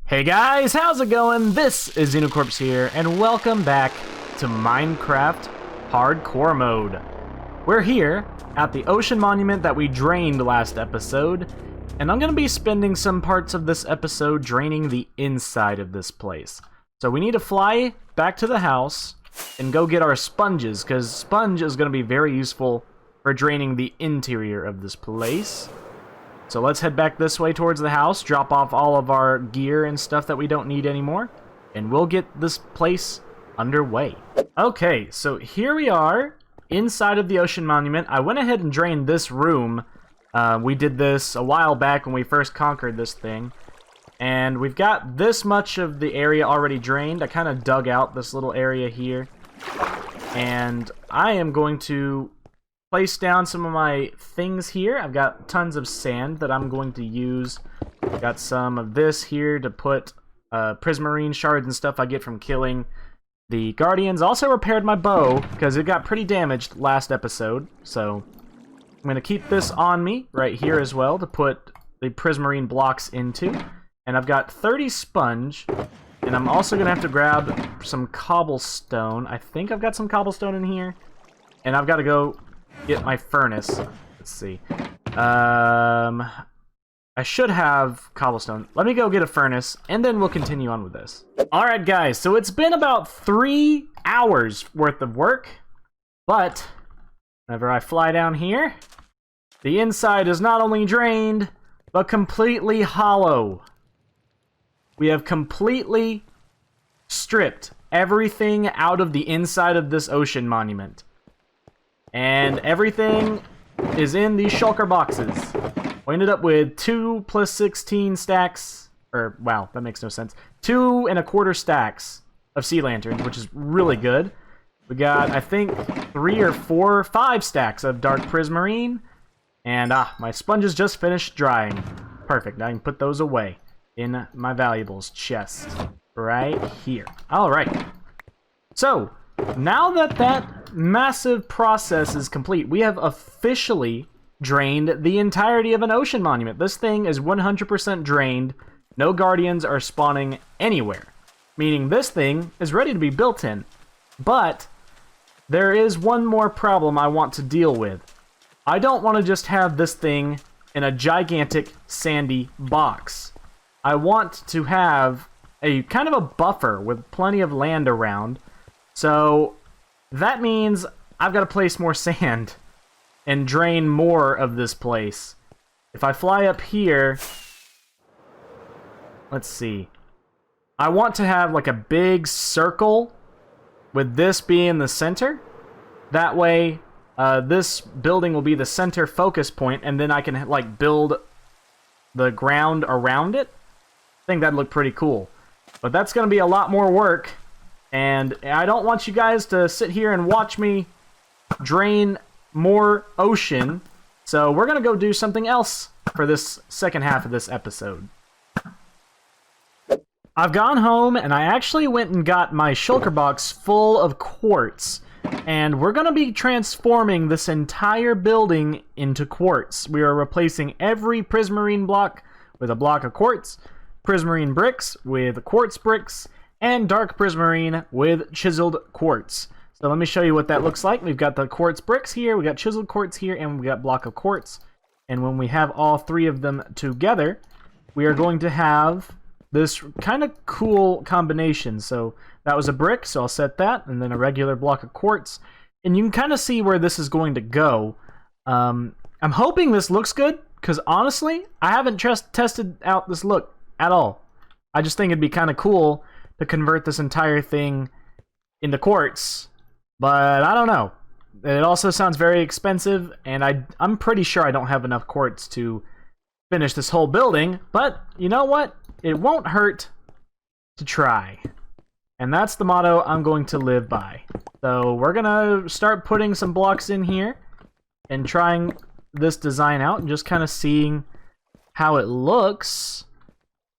Hey guys, how's it going? This is Xenocorpse here, and welcome back to Minecraft Hardcore Mode. We're here at the ocean monument that we drained last episode, and I'm going to be spending some parts of this episode draining the inside of this place. So we need to fly back to the house and go get our sponges, because sponge is going to be very useful for draining the interior of this place. So let's head back this way towards the house, drop off all of our gear and stuff that we don't need anymore, and we'll get this place underway. Okay, so here we are inside of the ocean monument. I went ahead and drained this room. We did this a while back when we first conquered this thing. And we've got this much of the area already drained. I kind of dug out this little area here. And I am going to place down some of my things here. I've got tons of sand that I'm going to use. I've got some of this here to put prismarine shards and stuff I get from killing the guardians. Also repaired my bow because it got pretty damaged last episode. So I'm going to keep this on me right here as well to put the prismarine blocks into. And I've got 30 sponge. And I'm also going to have to grab some cobblestone. I think I've got some cobblestone in here. And I've got to go get my furnace. Let's see. I should have cobblestone. Let me go get a furnace, and then we'll continue on with this. Alright, guys, so it's been about 3 hours worth of work, but whenever I fly down here, the inside is not only drained, but completely hollow. We have completely stripped everything out of the inside of this ocean monument. And everything is in these shulker boxes. We ended up with 2 plus 16 stacks, or wow, that makes no sense. 2 1/4 stacks of sea lanterns, which is really good. We got, I think, 3 or 4, 5 stacks of dark prismarine. And my sponges just finished drying. Perfect, I can put those away in my valuables chest right here. Alright. So, now that that massive process is complete, we have officially drained the entirety of an ocean monument. This thing is 100% drained. No guardians are spawning anywhere. Meaning this thing is ready to be built in. But there is one more problem I want to deal with. I don't want to just have this thing in a gigantic sandy box. I want to have a kind of a buffer with plenty of land around. So that means I've got to place more sand and drain more of this place. If I fly up here, let's see. I want to have like a big circle with this being the center. That way, this building will be the center focus point, and then I can like build the ground around it. I think that'd look pretty cool. But that's going to be a lot more work. And I don't want you guys to sit here and watch me drain more ocean. So we're going to go do something else for this second half of this episode. I've gone home and I actually went and got my shulker box full of quartz. And we're going to be transforming this entire building into quartz. We are replacing every prismarine block with a block of quartz, prismarine bricks with quartz bricks, and dark prismarine with chiseled quartz. So let me show you what that looks like. We've got the quartz bricks here, we got chiseled quartz here, and we got block of quartz. And when we have all 3 of them together, we are going to have this kind of cool combination. So that was a brick, so I'll set that, and then a regular block of quartz. And you can kind of see where this is going to go. I'm hoping this looks good, because honestly, I haven't tested out this look at all. I just think it'd be kind of cool to convert this entire thing into quartz, but I don't know. It also sounds very expensive, and I'm pretty sure I don't have enough quartz to finish this whole building, but you know what? It won't hurt to try. And that's the motto I'm going to live by. So we're gonna start putting some blocks in here and trying this design out and just kind of seeing how it looks.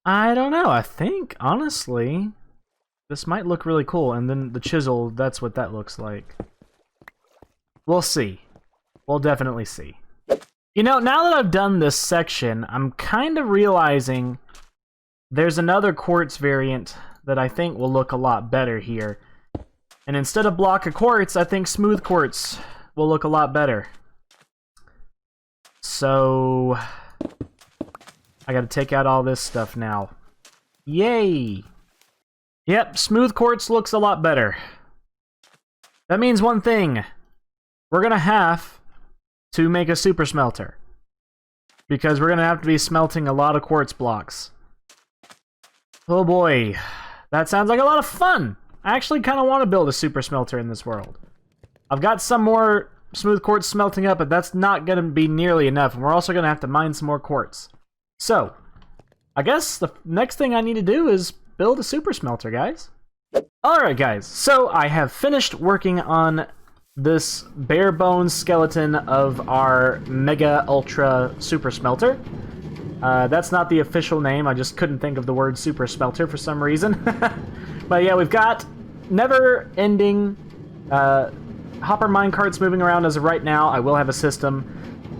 I don't know, I think, honestly, this might look really cool, and then the chisel, that's what that looks like. We'll see. We'll definitely see. You know, now that I've done this section, I'm kind of realizing there's another quartz variant that I think will look a lot better here. And instead of block of quartz, I think smooth quartz will look a lot better. So I gotta take out all this stuff now. Yay! Yep, smooth quartz looks a lot better. That means one thing. We're gonna have to make a super smelter. Because we're gonna have to be smelting a lot of quartz blocks. Oh boy. That sounds like a lot of fun! I actually kind of want to build a super smelter in this world. I've got some more smooth quartz smelting up, but that's not going to be nearly enough, and we're also going to have to mine some more quartz. So, I guess the next thing I need to do is build a super smelter, guys. Alright guys, so I have finished working on this bare bones skeleton of our Mega Ultra Super Smelter. That's not the official name, I just couldn't think of the word super smelter for some reason. But yeah, we've got never-ending hopper minecarts moving around as of right now. I will have a system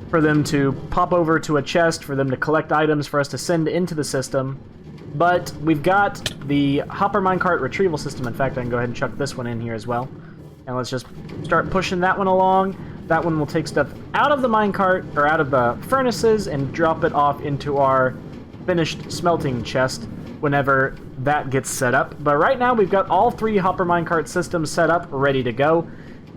for them to pop over to a chest, for them to collect items for us to send into the system. But we've got the hopper minecart retrieval system. In fact, I can go ahead and chuck this one in here as well. And let's just start pushing that one along. That one will take stuff out of the minecart, or out of the furnaces, and drop it off into our finished smelting chest whenever that gets set up. But right now we've got all three hopper minecart systems set up, ready to go.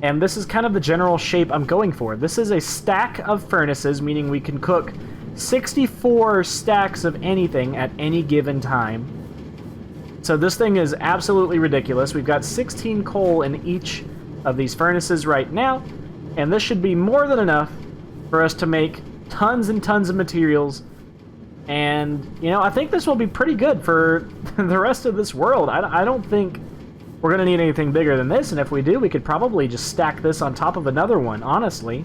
And this is kind of the general shape I'm going for. This is a stack of furnaces, meaning we can cook 64 stacks of anything at any given time. So this thing is absolutely ridiculous. We've got 16 coal in each of these furnaces right now, and this should be more than enough for us to make tons and tons of materials. And, you know, I think this will be pretty good for the rest of this world. I don't think we're going to need anything bigger than this, and if we do, we could probably just stack this on top of another one, honestly.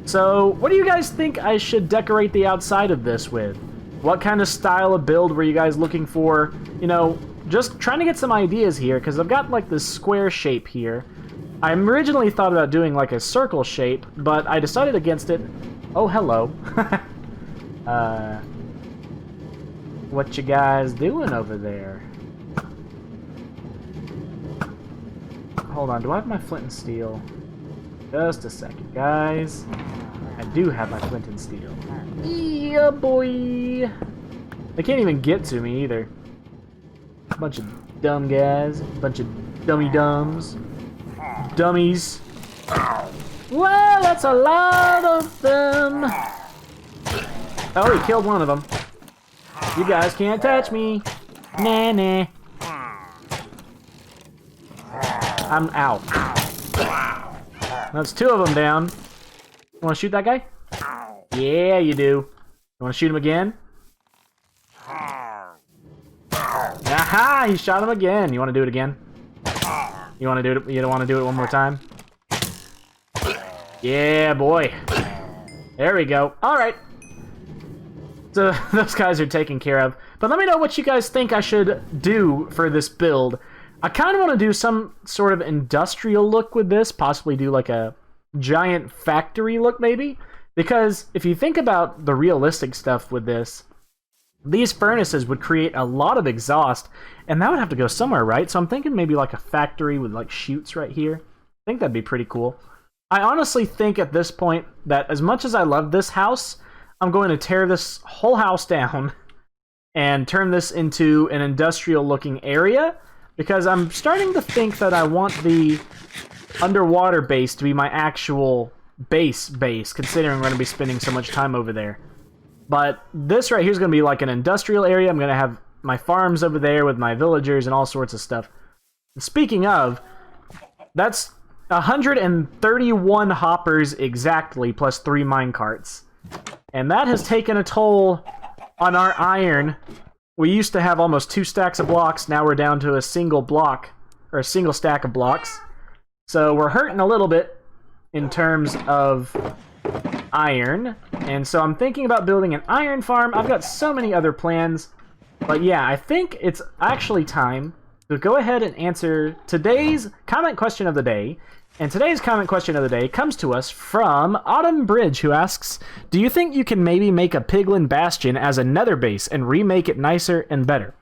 So, what do you guys think I should decorate the outside of this with? What kind of style of build were you guys looking for? You know, just trying to get some ideas here, because I've got, like, this square shape here. I originally thought about doing, like, a circle shape, but I decided against it. Oh, hello. What you guys doing over there? Hold on, do I have my flint and steel? Just a second, guys. I do have my flint and steel. Yeah, boy! They can't even get to me, either. Bunch of dumb guys. Bunch of dummy dumbs. Dummies. Well, that's a lot of them. Oh, he killed one of them. You guys can't touch me. Nah, nah. I'm out. That's two of them down. You want to shoot that guy? Yeah, you do. You want to shoot him again? Aha! He shot him again. You want to do it again? You want to do it? You don't want to do it one more time? Yeah, boy. There we go. All right. So those guys are taken care of. But let me know what you guys think I should do for this build. I kind of want to do some sort of industrial look with this, possibly do like a giant factory look maybe, because if you think about the realistic stuff with this, these furnaces would create a lot of exhaust, and that would have to go somewhere, right? So I'm thinking maybe like a factory with like chutes right here. I think that'd be pretty cool. I honestly think at this point that as much as I love this house, I'm going to tear this whole house down and turn this into an industrial looking area, because I'm starting to think that I want the underwater base to be my actual base, considering we're going to be spending so much time over there. But this right here is going to be like an industrial area. I'm going to have my farms over there with my villagers and all sorts of stuff. And speaking of, that's 131 hoppers exactly, plus 3 minecarts. And that has taken a toll on our iron. We used to have almost 2 stacks of blocks. Now we're down to a single block, or a single stack of blocks. So we're hurting a little bit in terms of iron. And so I'm thinking about building an iron farm. I've got so many other plans. But yeah, I think it's actually time to go ahead and answer today's comment question of the day. And today's comment question of the day comes to us from Autumn Bridge, who asks, do you think you can maybe make a piglin bastion as a nether base and remake it nicer and better?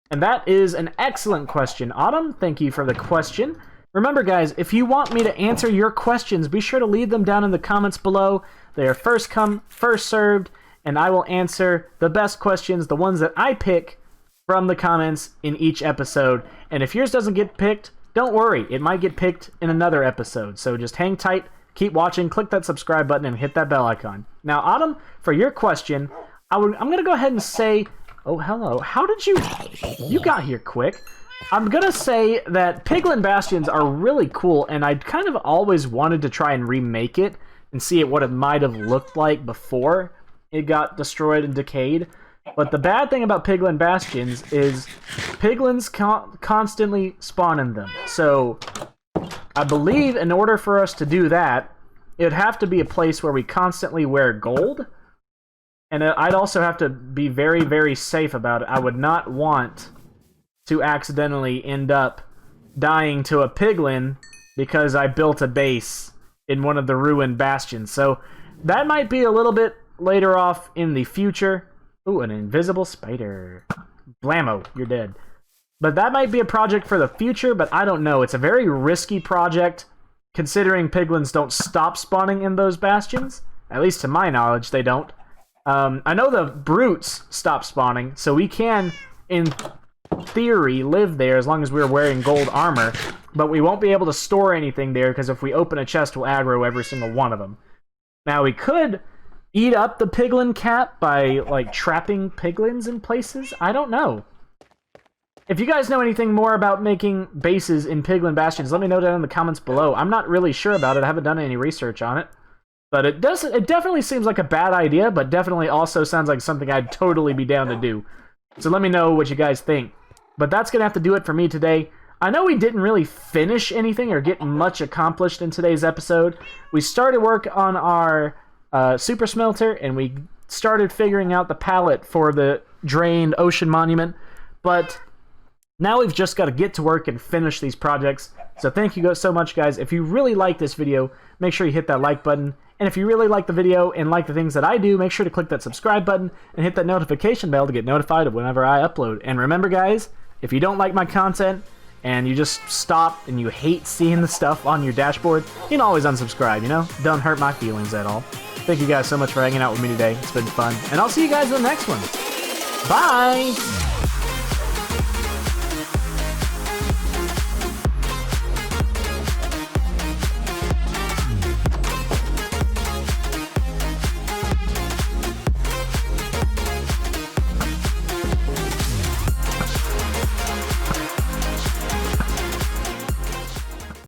And that is an excellent question, Autumn. Thank you for the question. Remember, guys, if you want me to answer your questions, be sure to leave them down in the comments below. They are first come, first served, and I will answer the best questions, the ones that I pick from the comments in each episode. And if yours doesn't get picked, don't worry, it might get picked in another episode. So just hang tight, keep watching, click that subscribe button, and hit that bell icon. Now, Autumn, for your question, I'm going to go ahead and say... Oh, hello. How did you... You got here quick. I'm going to say that piglin bastions are really cool, and I kind of always wanted to try and remake it and see what it might have looked like before it got destroyed and decayed. But the bad thing about piglin bastions is piglins constantly spawn in them. So I believe in order for us to do that, it would have to be a place where we constantly wear gold. And I'd also have to be very, very safe about it. I would not want to accidentally end up dying to a piglin because I built a base in one of the ruined bastions. So that might be a little bit later off in the future. Ooh, an invisible spider. Blammo, you're dead. But that might be a project for the future, but I don't know. It's a very risky project, considering piglins don't stop spawning in those bastions. At least to my knowledge, they don't. I know the brutes stop spawning, so we can, in theory, live there as long as we're wearing gold armor, but we won't be able to store anything there, because if we open a chest, we'll aggro every single one of them. Now, we could eat up the piglin cap by, like, trapping piglins in places? I don't know. If you guys know anything more about making bases in piglin bastions, let me know down in the comments below. I'm not really sure about it. I haven't done any research on it. But it definitely seems like a bad idea, but definitely also sounds like something I'd totally be down to do. So let me know what you guys think. But that's going to have to do it for me today. I know we didn't really finish anything or get much accomplished in today's episode. We started work on our super smelter, and we started figuring out the palette for the drained ocean monument. But now we've just got to get to work and finish these projects. So thank you so much, guys. If you really like this video, make sure you hit that like button. And if you really like the video and like the things that I do, make sure to click that subscribe button and hit that notification bell to get notified of whenever I upload. And remember, guys, if you don't like my content and you just stop and you hate seeing the stuff on your dashboard, you can always unsubscribe, you know? Don't hurt my feelings at all. Thank you guys so much for hanging out with me today. It's been fun. And I'll see you guys in the next one. Bye!